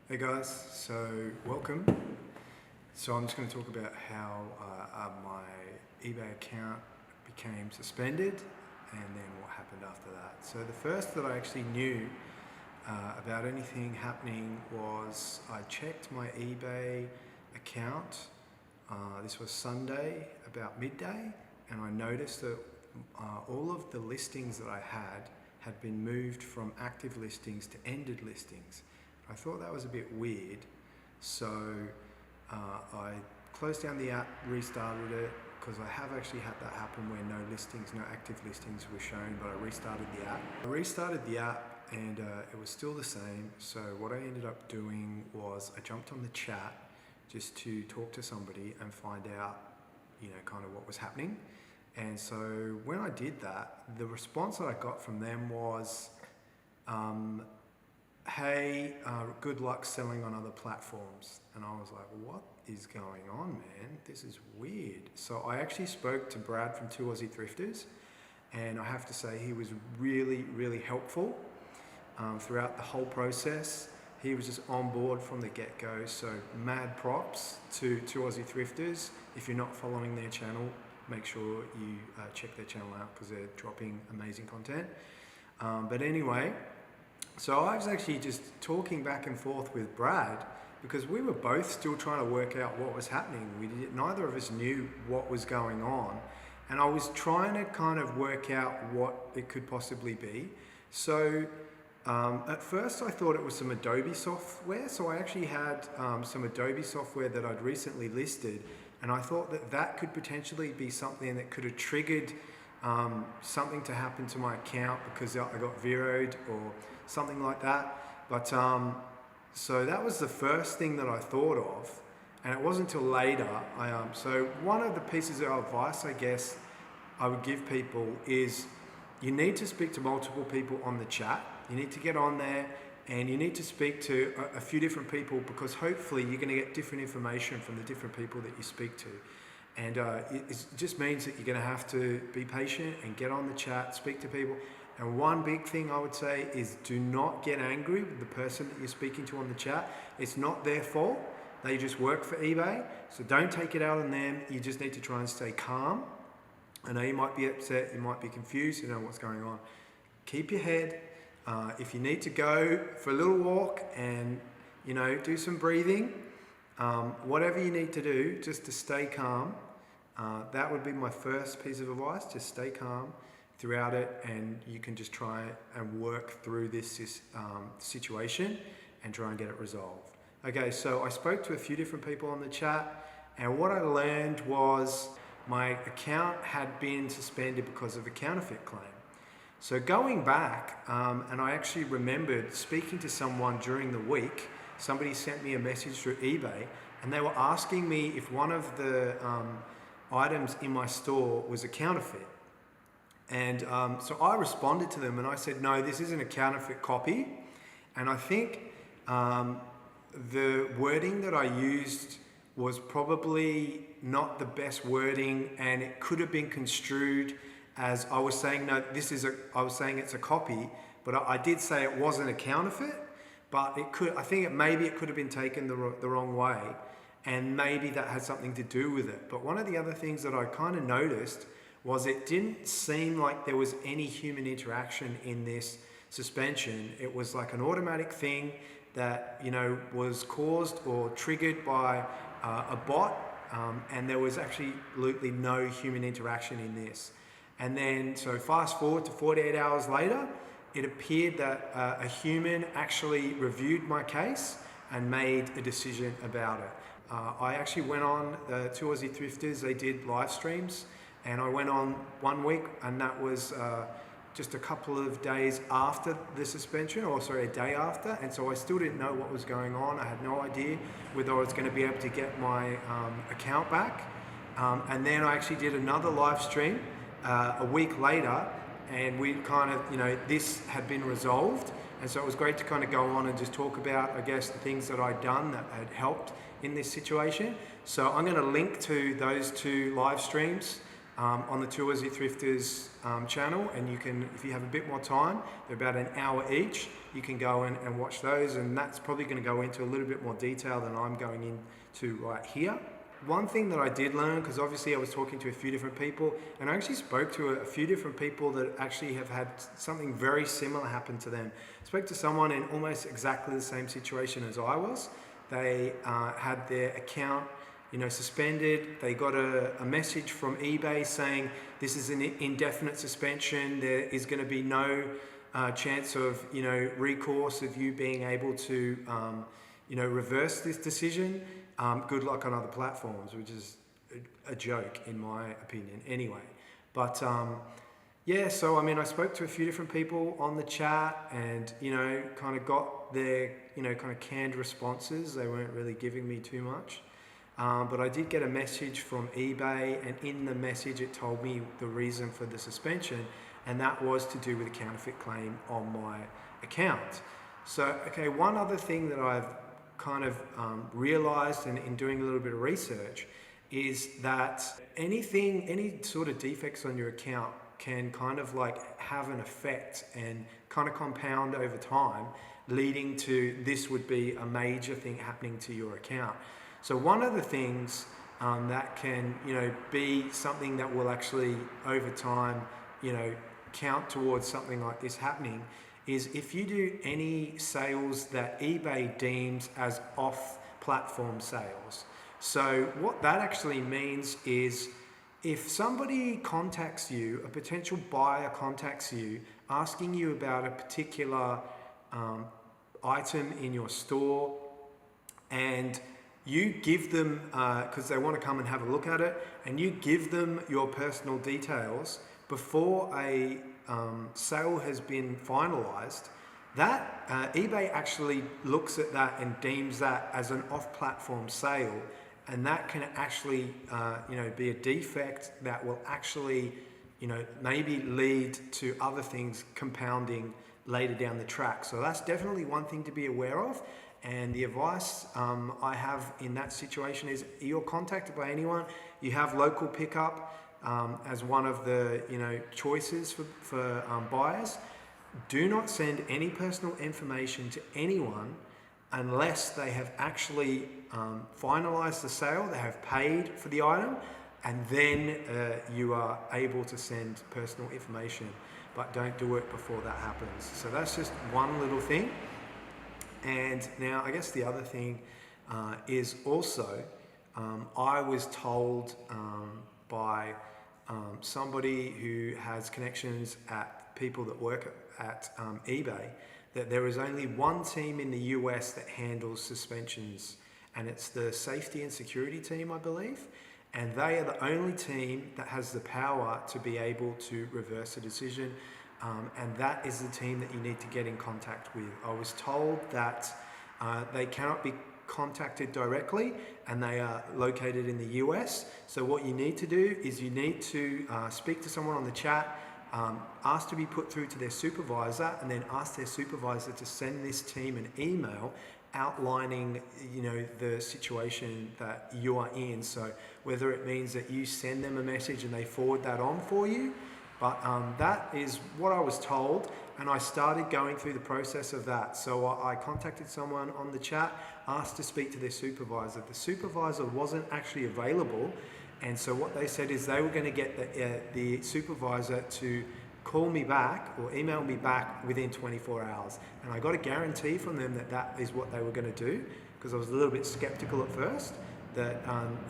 Hey guys, so welcome. So I'm just going to talk about how my eBay account became suspended and then what happened after that. So the first that I actually knew about anything happening was I checked my eBay account. This was Sunday about midday, and I noticed that all of the listings that I had been moved from active listings to ended listings. I thought that was a bit weird, so I closed down the app, restarted it, because I have actually had that happen where no active listings were shown, but I restarted the app. I restarted the app and it was still the same, so what I ended up doing was I jumped on the chat just to talk to somebody and find out, kind of what was happening. And so when I did that, the response that I got from them was, hey, good luck selling on other platforms. And I was like, what is going on, man? This is weird. So I actually spoke to Brad from 2 Aussie Thrifters, and I have to say he was really, really helpful throughout the whole process. He was just on board from the get-go, so mad props to 2 Aussie Thrifters. If you're not following their channel, make sure you check their channel out because they're dropping amazing content. But anyway, so I was actually just talking back and forth with Brad because we were both still trying to work out what was happening. Neither of us knew what was going on, and I was trying to kind of work out what it could possibly be. So at first I thought it was some Adobe software. So I actually had some Adobe software that I'd recently listed, and I thought that could potentially be something that could have triggered something to happen to my account because I got zeroed or something like that. But so that was the first thing that I thought of, and it wasn't until later. So one of the pieces of advice I guess I would give people is you need to speak to multiple people on the chat. You need to get on there and you need to speak to a few different people, because hopefully you're going to get different information from the different people that you speak to. And it just means that you're going to have to be patient and get on the chat, speak to people. And one big thing I would say is do not get angry with the person that you're speaking to on the chat. It's not their fault. They just work for eBay. So don't take it out on them. You just need to try and stay calm. I know you might be upset, you might be confused, you know what's going on. Keep your head. If you need to go for a little walk and, do some breathing, whatever you need to do just to stay calm, that would be my first piece of advice. Just stay calm throughout it, and you can just try and work through this situation and try and get it resolved. Okay, so I spoke to a few different people on the chat, and what I learned was my account had been suspended because of a counterfeit claim. So going back, and I actually remembered speaking to someone during the week. Somebody sent me a message through eBay, and they were asking me if one of the items in my store was a counterfeit. And so I responded to them and I said, no, this isn't a counterfeit copy. And I think the wording that I used was probably not the best wording, and it could have been construed as I was saying, no, I was saying it's a copy, but I did say it wasn't a counterfeit, but maybe it could have been taken the wrong way, and maybe that had something to do with it. But one of the other things that I kind of noticed was it didn't seem like there was any human interaction in this suspension. It was like an automatic thing that, was caused or triggered by a bot, and there was absolutely no human interaction in this. And then, so fast forward to 48 hours later, it appeared that a human actually reviewed my case and made a decision about it. I actually went on the 2 Aussie Thrifters. They did live streams, and I went on 1 week, and that was just a couple of days after the suspension, a day after. And so I still didn't know what was going on. I had no idea whether I was going to be able to get my account back. And then I actually did another live stream a week later, and we kind of, this had been resolved. And so it was great to kind of go on and just talk about, I guess, the things that I'd done that had helped in this situation. So I'm going to link to those 2 live streams on the Two Aussie Thrifters channel, and you can, if you have a bit more time, they're about an hour each, you can go in and watch those, and that's probably going to go into a little bit more detail than I'm going into right here. One thing that I did learn, because obviously I was talking to a few different people, and I actually spoke to a few different people that actually have had something very similar happen to them. I spoke to someone in almost exactly the same situation as I was. They had their account suspended. They got a message from eBay saying this is an indefinite suspension. There is going to be no chance of recourse of you being able to reverse this decision. Good luck on other platforms, which is a joke in my opinion anyway. But yeah, so I mean, I spoke to a few different people on the chat, and kind of got their kind of canned responses. They weren't really giving me too much. But I did get a message from eBay, and in the message it told me the reason for the suspension, and that was to do with a counterfeit claim on my account. So, okay, one other thing that I've kind of realized in doing a little bit of research is that any sort of defects on your account can kind of like have an effect and kind of compound over time, leading to this would be a major thing happening to your account. So one of the things that can, be something that will actually over time, count towards something like this happening is if you do any sales that eBay deems as off-platform sales. So what that actually means is if somebody contacts you, a potential buyer contacts you, asking you about a particular item in your store, and you give them, because they want to come and have a look at it, and you give them your personal details before a sale has been finalized, that eBay actually looks at that and deems that as an off-platform sale, and that can actually be a defect that will actually maybe lead to other things compounding later down the track. So that's definitely one thing to be aware of. And the advice I have in that situation is you're contacted by anyone, you have local pickup as one of the choices for buyers. Do not send any personal information to anyone unless they have actually finalized the sale, they have paid for the item, and then you are able to send personal information, but don't do it before that happens. So that's just one little thing. And now I guess the other thing is also, I was told by somebody who has connections at people that work at eBay that there is only one team in the US that handles suspensions, and it's the safety and security team, I believe. And they are the only team that has the power to be able to reverse a decision. And that is the team that you need to get in contact with. I was told that they cannot be contacted directly, and they are located in the US. So what you need to do is you need to speak to someone on the chat, ask to be put through to their supervisor, and then ask their supervisor to send this team an email outlining the situation that you are in. So whether it means that you send them a message and they forward that on for you, but that is what I was told, and I started going through the process of that. So I contacted someone on the chat, asked to speak to their supervisor. The supervisor wasn't actually available, and so what they said is they were going to get the supervisor to call me back or email me back within 24 hours. And I got a guarantee from them that that is what they were going to do, because I was a little bit skeptical at first that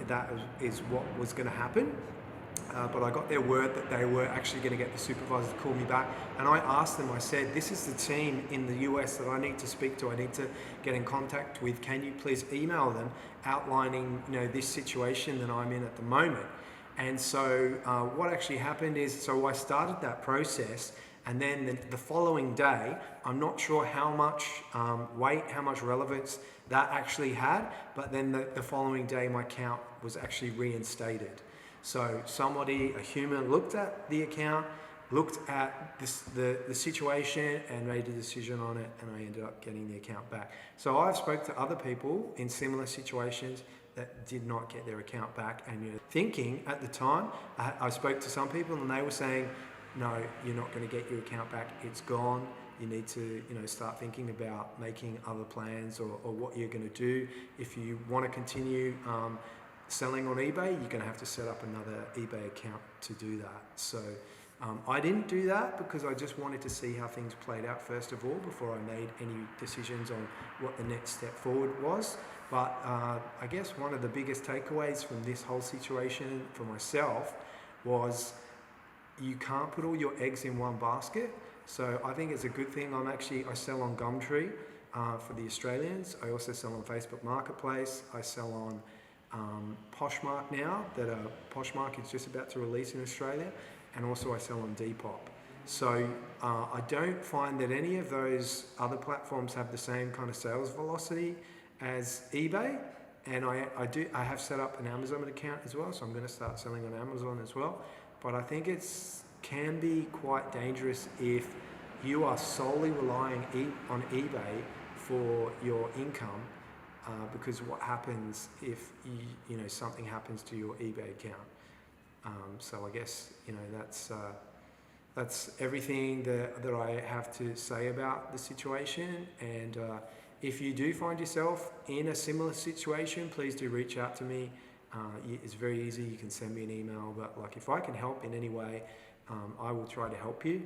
that is what was going to happen. But I got their word that they were actually going to get the supervisor to call me back. And I asked them, I said, this is the team in the US that I need to speak to, I need to get in contact with. Can you please email them outlining this situation that I'm in at the moment? And so what actually happened is, so I started that process, and then the following day, I'm not sure how much weight, how much relevance that actually had, but then the following day my account was actually reinstated. So somebody, a human, looked at the account, looked at the situation and made a decision on it, and I ended up getting the account back. So I've spoke to other people in similar situations. that did not get their account back. And you're thinking at the time, I spoke to some people and they were saying, no, you're not going to get your account back. It's gone. You need to, start thinking about making other plans or what you're going to do. If you want to continue selling on eBay, you're going to have to set up another eBay account to do that. So I didn't do that because I just wanted to see how things played out first of all before I made any decisions on what the next step forward was. But I guess one of the biggest takeaways from this whole situation for myself was you can't put all your eggs in one basket. So I think it's a good thing. I sell on Gumtree for the Australians. I also sell on Facebook Marketplace. I sell on Poshmark now, Poshmark is just about to release in Australia. And also I sell on Depop. So I don't find that any of those other platforms have the same kind of sales velocity as eBay. And I have set up an Amazon account as well, so I'm going to start selling on Amazon as well. But I think can be quite dangerous if you are solely relying on eBay for your income, because what happens if something happens to your eBay account? So I guess that's everything that I have to say about the situation. And if you do find yourself in a similar situation, please do reach out to me. It's very easy. You can send me an email. But if I can help in any way, I will try to help you.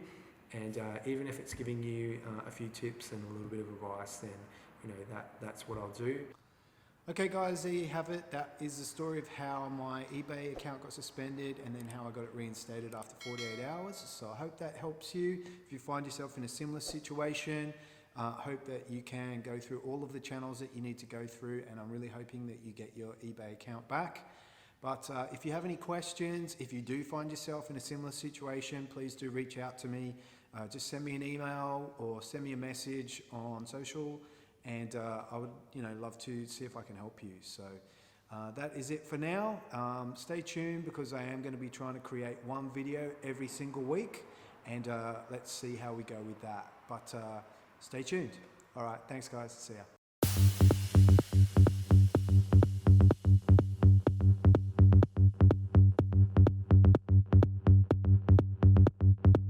And even if it's giving you a few tips and a little bit of advice, then that's what I'll do. Okay guys, there you have it. That is the story of how my eBay account got suspended and then how I got it reinstated after 48 hours. So I hope that helps you. If you find yourself in a similar situation, hope that you can go through all of the channels that you need to go through, and I'm really hoping that you get your eBay account back. But if you have any questions, if you do find yourself in a similar situation, please do reach out to me. Just send me an email or send me a message on social, and I would love to see if I can help you. So that is it for now. Stay tuned, because I am going to be trying to create one video every single week, and let's see how we go with that. But stay tuned. All right, thanks guys. See ya.